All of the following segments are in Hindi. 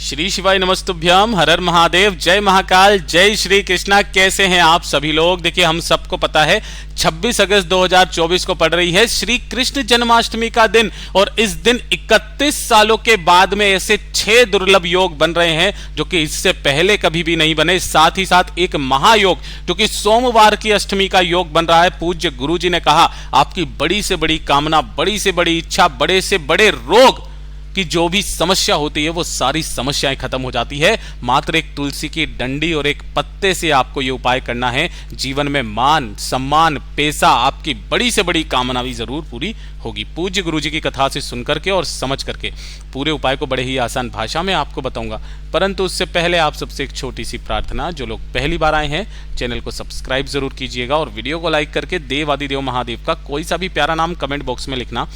श्री शिवाय नमस्तुभ्यम, हर हर महादेव, जय महाकाल, जय श्री कृष्णा। कैसे हैं आप सभी लोग? देखिए, हम सबको पता है 26 अगस्त 2024 को पड़ रही है श्री कृष्ण जन्माष्टमी का दिन, और इस दिन 31 सालों के बाद में ऐसे 6 दुर्लभ योग बन रहे हैं जो कि इससे पहले कभी भी नहीं बने। साथ ही साथ एक महायोग जो कि सोमवार की अष्टमी का योग बन रहा है। पूज्य गुरु जी ने कहा, आपकी बड़ी से बड़ी कामना, बड़ी से बड़ी इच्छा, बड़े से बड़े रोग कि जो भी समस्या होती है वो सारी समस्याएं खत्म हो जाती है। मात्र एक तुलसी की डंडी और एक पत्ते से आपको ये उपाय करना है। जीवन में मान, सम्मान, पैसा, आपकी बड़ी से बड़ी कामना भी जरूर पूरी होगी। पूज्य गुरु जी की कथा से सुनकर के और समझ करके पूरे उपाय को बड़े ही आसान भाषा में आपको बताऊंगा, परंतु उससे पहले आप सबसे एक छोटी सी प्रार्थना। जो लोग पहली बार आए हैं, चैनल को सब्सक्राइब जरूर कीजिएगा और वीडियो को लाइक करके देव आदिदेव महादेव का कोई सा भी प्यारा नाम कमेंट बॉक्स में लिखना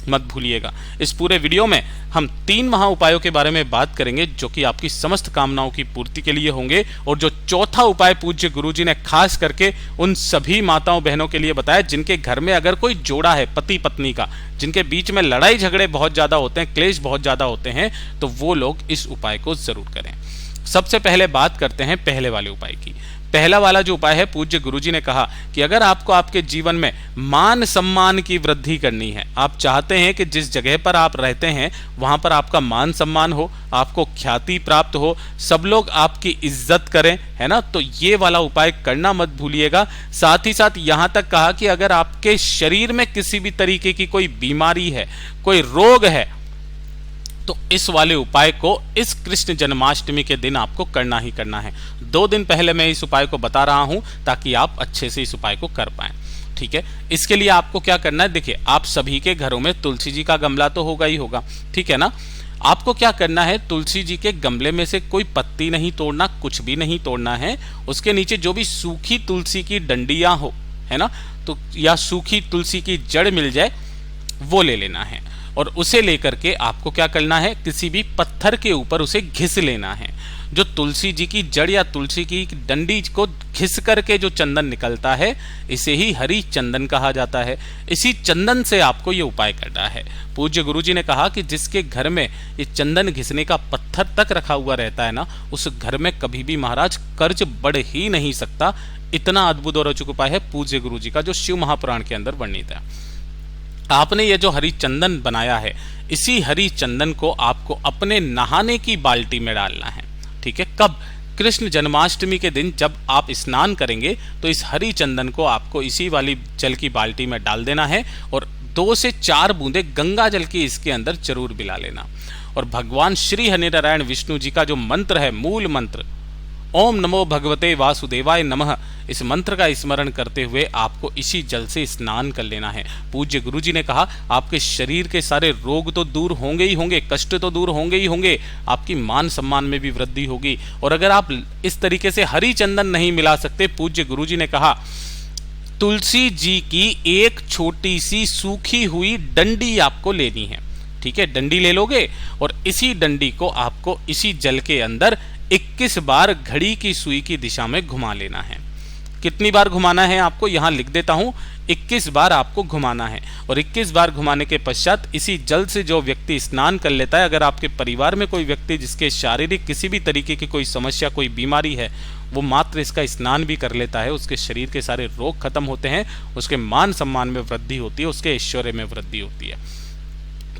मत भूलिएगा। इस पूरे वीडियो में हम 3 महा उपायों के बारे में बात करेंगे जो कि आपकी समस्त कामनाओं की पूर्ति के लिए होंगे, और जो चौथा उपाय पूज्य गुरु जी ने खास करके उन सभी माताओं बहनों के लिए बताया जिनके घर में अगर कोई जोड़ा है पति पत्नी का, जिनके बीच में लड़ाई झगड़े बहुत ज्यादा होते हैं, क्लेश बहुत ज्यादा होते हैं, तो वो लोग इस उपाय को जरूर करें। सबसे पहले बात करते हैं पहले वाले उपाय की। पहला वाला जो उपाय है, पूज्य गुरुजी ने कहा कि अगर आपको आपके जीवन में मान सम्मान की वृद्धि करनी है, आप चाहते हैं कि जिस जगह पर आप रहते हैं वहां पर आपका मान सम्मान हो, आपको ख्याति प्राप्त हो, सब लोग आपकी इज्जत करें, है ना, तो ये वाला उपाय करना मत भूलिएगा। साथ ही साथ यहां तक कहा कि अगर आपके शरीर में किसी भी तरीके की कोई बीमारी है, कोई रोग है, तो इस वाले उपाय को इस कृष्ण जन्माष्टमी के दिन आपको करना ही करना है। 2 दिन पहले मैं इस उपाय को बता रहा हूं ताकि आप अच्छे से इस उपाय को कर पाएं। ठीक है, इसके लिए आपको क्या करना है, देखिए, आप सभी के घरों में तुलसी जी का गमला तो होगा ही होगा, ठीक है ना। आपको क्या करना है, तुलसी जी के गमले में से कोई पत्ती नहीं तोड़ना, कुछ भी नहीं तोड़ना है। उसके नीचे जो भी सूखी तुलसी की डंडियां हो, है ना, तो या सूखी तुलसी की जड़ मिल जाए वो ले लेना है, और उसे लेकर के आपको क्या करना है, किसी भी पत्थर के ऊपर उसे घिस लेना है। जो तुलसी जी की जड़ या तुलसी की डंडी को घिस करके जो चंदन निकलता है, इसे ही हरी चंदन कहा जाता है। इसी चंदन से आपको ये उपाय करना है। पूज्य गुरु जी ने कहा कि जिसके घर में ये चंदन घिसने का पत्थर तक रखा हुआ रहता है ना, उस घर में कभी भी महाराज कर्ज बढ़ ही नहीं सकता। इतना अद्भुत और अचूक उपाय है पूज्य गुरु जी का, जो शिव महापुराण के अंदर वर्णित है। आपने ये जो हरी चंदन बनाया है, इसी हरी चंदन को आपको अपने नहाने की बाल्टी में डालना है। ठीक है, कब? कृष्ण जन्माष्टमी के दिन जब आप स्नान करेंगे तो इस हरी चंदन को आपको इसी वाली जल की बाल्टी में डाल देना है, और 2 से 4 बूंदे गंगा जल की इसके अंदर जरूर मिला लेना। और भगवान श्री हरिनारायण विष्णु जी का जो मंत्र है, मूल मंत्र, ओम नमो भगवते वासुदेवाय नमः, इस मंत्र का स्मरण करते हुए आपको इसी जल से स्नान कर लेना है। पूज्य गुरु जी ने कहा, आपके शरीर के सारे रोग तो दूर होंगे ही होंगे, कष्ट तो दूर होंगे ही होंगे, आपकी मान सम्मान में भी वृद्धि होगी। और अगर आप इस तरीके से हरी चंदन नहीं मिला सकते, पूज्य गुरु जी ने कहा, तुलसी जी की एक छोटी सी सूखी हुई डंडी आपको लेनी है। ठीक है, डंडी ले लोगे और इसी डंडी को आपको इसी जल के अंदर 21 बार घड़ी की सुई की दिशा में घुमा लेना है। कितनी बार घुमाना है आपको यहां लिख देता हूं, 21 बार आपको घुमाना है। और 21 बार घुमाने के पश्चात इसी जल से जो व्यक्ति स्नान कर लेता है, अगर आपके परिवार में कोई व्यक्ति जिसके शारीरिक किसी भी तरीके की कोई समस्या, कोई बीमारी है, वो मात्र इसका स्नान भी कर लेता है, उसके शरीर के सारे रोग खत्म होते हैं, उसके मान सम्मान में वृद्धि होती है, उसके ऐश्वर्य में वृद्धि होती है।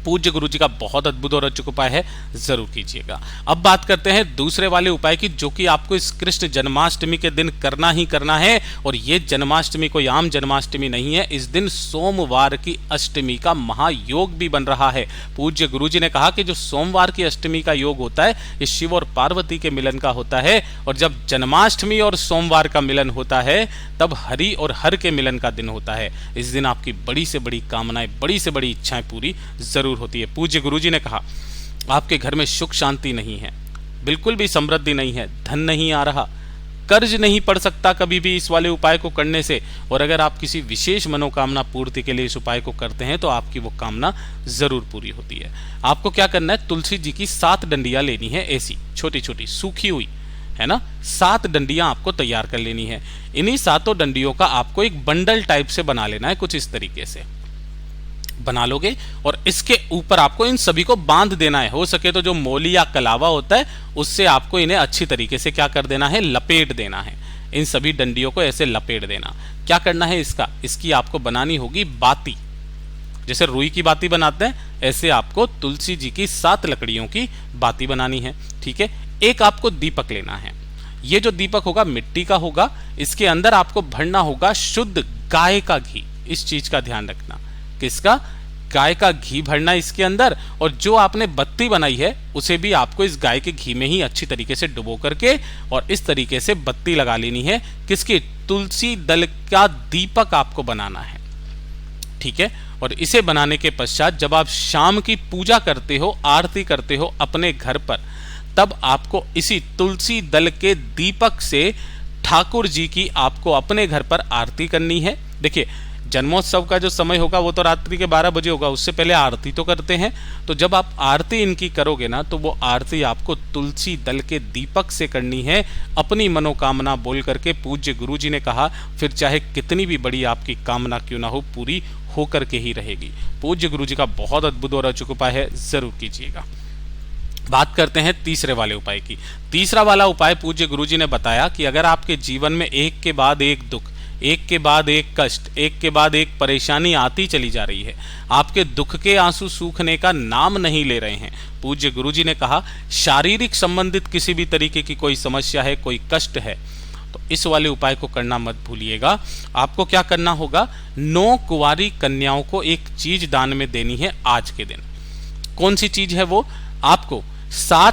पूज्य गुरु जी का बहुत अद्भुत और अचूक उपाय है, जरूर कीजिएगा। अब बात करते हैं दूसरे वाले उपाय की, जो कि आपको इस कृष्ण जन्माष्टमी के दिन करना ही करना है। और ये जन्माष्टमी कोई आम जन्माष्टमी नहीं है, इस दिन सोमवार की अष्टमी का महायोग भी बन रहा है। पूज्य गुरु जी ने कहा कि जो सोमवार की अष्टमी का योग होता है, ये शिव और पार्वती के मिलन का होता है, और जब जन्माष्टमी और सोमवार का मिलन होता है, तब हरि और हर के मिलन का दिन होता है। इस दिन आपकी बड़ी से बड़ी कामनाएं, बड़ी से बड़ी इच्छाएं पूरी जरूर होती है। पूज्य गुरु जी ने कहा, आपके घर में सुख शांति नहीं है, बिल्कुल भी समृद्धि नहीं है, धन नहीं आ रहा, कर्ज नहीं पड़ सकता कभी भी इस वाले उपाय को करने से। और अगर आप किसी विशेष मनोकामना पूर्ति के लिए इस उपाय को करते हैं तो आपकी वो कामना जरूर पूरी होती है। आपको क्या करना है, तुलसी जी की 7 डंडियां लेनी है, ऐसी छोटी छोटी सूखी हुई, है ना, 7 डंडियां आपको तैयार कर लेनी है। इन्हीं 7 डंडियों का आपको एक बंडल टाइप से बना लेना है, कुछ इस तरीके से। बना लोगे और इसके ऊपर आपको इन सभी को बांध देना है। हो सके तो जो मोली या कलावा होता है उससे आपको इन्हें अच्छी तरीके से क्या कर देना है, लपेट देना है। इन सभी डंडियों को ऐसे लपेट देना। क्या करना है इसकी आपको बनानी होगी बाती। जैसे रुई की बाती बनाते हैं ऐसे आपको तुलसी जी की 7 लकड़ियों की बाती बनानी है। ठीक है, एक आपको दीपक लेना है। ये जो दीपक होगा मिट्टी का होगा। इसके अंदर आपको भरना होगा शुद्ध गाय का घी। इस चीज का ध्यान रखना। किसका? गाय का घी भरना इसके अंदर। और जो आपने बत्ती बनाई है उसे भी आपको इस गाय के घी में ही अच्छी तरीके से डुबो करके और इस तरीके से बत्ती लगा लेनी है। किसकी? तुलसी दल का दीपक आपको बनाना है। ठीक है, और इसे बनाने के पश्चात जब आप शाम की पूजा करते हो, आरती करते हो अपने घर पर, तब आपको इसी तुलसी दल के दीपक से ठाकुर जी की आपको अपने घर पर आरती करनी है। देखिए, जन्मोत्सव का जो समय होगा वो तो रात्रि के 12 बजे होगा, उससे पहले आरती तो करते हैं। तो जब आप आरती इनकी करोगे ना, तो वो आरती आपको तुलसी दल के दीपक से करनी है। अपनी मनोकामना बोल करके पूज्य गुरु जी ने कहा, फिर चाहे कितनी भी बड़ी आपकी कामना क्यों ना हो, पूरी होकर के ही रहेगी। पूज्य गुरु जी का बहुत अद्भुत और अचूक उपाय है, जरूर कीजिएगा। बात करते हैं तीसरे वाले उपाय की। तीसरा वाला उपाय पूज्य गुरु जी ने बताया कि अगर आपके जीवन में एक के बाद एक दुख, एक के बाद एक कष्ट, एक के बाद एक परेशानी आती चली जा रही है, आपके दुख के आंसू सूखने का नाम नहीं ले रहे हैं, पूज्य गुरु जी ने कहा शारीरिक संबंधित किसी भी तरीके की कोई समस्या है, कोई कष्ट है, तो इस वाले उपाय को करना मत भूलिएगा। आपको क्या करना होगा? 9 कुंवारी कन्याओं को एक चीज दान में देनी है आज के दिन। कौन सी चीज है वो? आपको 9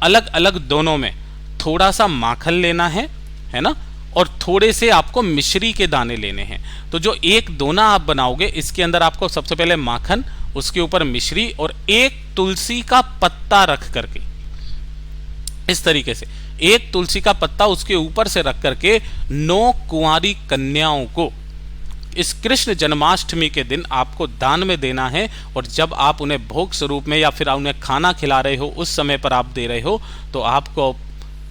अलग अलग दोनों में थोड़ा सा माखन लेना है ना, और थोड़े से आपको मिश्री के दाने लेने हैं। तो जो एक दोना आप बनाओगे, इसके अंदर आपको सबसे पहले माखन, उसके ऊपर मिश्री और एक तुलसी का पत्ता रख करके, इस तरीके से एक तुलसी का पत्ता उसके ऊपर से रख करके 9 कुंवारी कन्याओं को इस कृष्ण जन्माष्टमी के दिन आपको दान में देना है। और जब आप उन्हें भोग स्वरूप में या फिर उन्हें खाना खिला रहे हो, उस समय पर आप दे रहे हो, तो आपको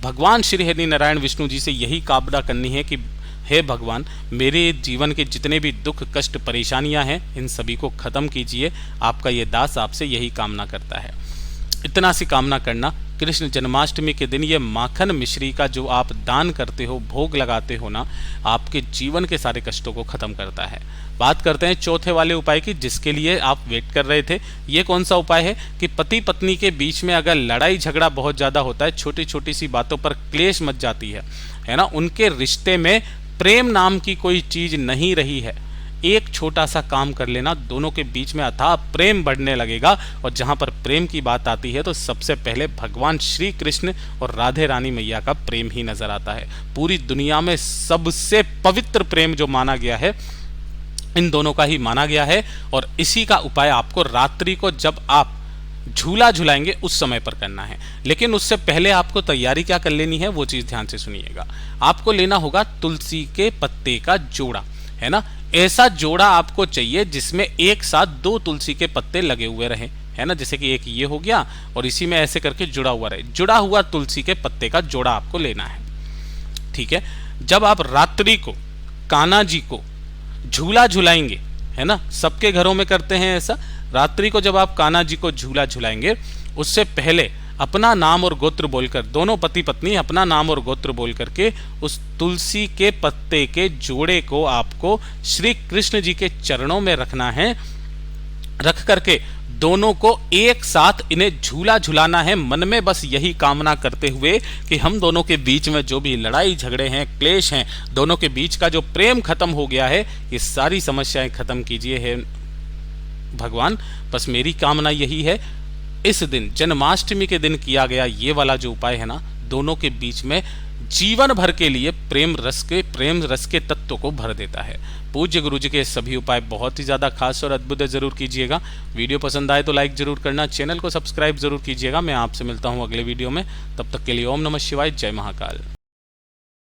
भगवान श्री हरि नारायण विष्णु जी से यही कामना करनी है कि हे भगवान, मेरे जीवन के जितने भी दुख कष्ट परेशानियां हैं, इन सभी को खत्म कीजिए। आपका ये दास आपसे यही कामना करता है। इतना सी कामना करना। कृष्ण जन्माष्टमी के दिन ये माखन मिश्री का जो आप दान करते हो, भोग लगाते हो ना, आपके जीवन के सारे कष्टों को खत्म करता है। बात करते हैं चौथे वाले उपाय की, जिसके लिए आप वेट कर रहे थे। ये कौन सा उपाय है कि पति पत्नी के बीच में अगर लड़ाई झगड़ा बहुत ज़्यादा होता है, छोटी छोटी सी बातों पर क्लेश मच जाती है ना, उनके रिश्ते में प्रेम नाम की कोई चीज़ नहीं रही है, एक छोटा सा काम कर लेना, दोनों के बीच में अथाह प्रेम बढ़ने लगेगा। और जहां पर प्रेम की बात आती है तो सबसे पहले भगवान श्री कृष्ण और राधे रानी मैया का प्रेम ही नजर आता है। पूरी दुनिया में सबसे पवित्र प्रेम जो माना गया है, इन दोनों का ही माना गया है। और इसी का उपाय आपको रात्रि को जब आप झूला झुलाएंगे उस समय पर करना है। लेकिन उससे पहले आपको तैयारी क्या कर लेनी है, वो चीज ध्यान से सुनिएगा। आपको लेना होगा तुलसी के पत्ते का जोड़ा, है ना। ऐसा जोड़ा आपको चाहिए जिसमें एक साथ 2 तुलसी के पत्ते लगे हुए रहे, है ना। जैसे कि एक ये हो गया और इसी में ऐसे करके जुड़ा हुआ रहे। जुड़ा हुआ तुलसी के पत्ते का जोड़ा आपको लेना है। ठीक है, जब आप रात्रि को कान्हा जी को झूला झुलाएंगे, है ना, सबके घरों में करते हैं ऐसा। रात्रि को जब आप कान्हा जी को झूला झुलाएंगे, उससे पहले अपना नाम और गोत्र बोलकर, दोनों पति पत्नी अपना नाम और गोत्र बोल करके उस तुलसी के पत्ते के जोड़े को आपको श्री कृष्ण जी के चरणों में रखना है। रख करके दोनों को एक साथ इन्हें झूला झुलाना है, मन में बस यही कामना करते हुए कि हम दोनों के बीच में जो भी लड़ाई झगड़े हैं, क्लेश हैं, दोनों के बीच का जो प्रेम खत्म हो गया है, ये सारी समस्याएं खत्म कीजिए हे भगवान। बस मेरी कामना यही है। इस दिन जन्माष्टमी के दिन किया गया ये वाला जो उपाय है ना, दोनों के बीच में जीवन भर के लिए प्रेम रस के तत्व को भर देता है। पूज्य गुरु जी के सभी उपाय बहुत ही ज़्यादा खास और अद्भुत है, जरूर कीजिएगा। वीडियो पसंद आए तो लाइक जरूर करना, चैनल को सब्सक्राइब जरूर कीजिएगा। मैं आपसे मिलता हूँ अगले वीडियो में, तब तक के लिए ओम नमः शिवाय, जय महाकाल।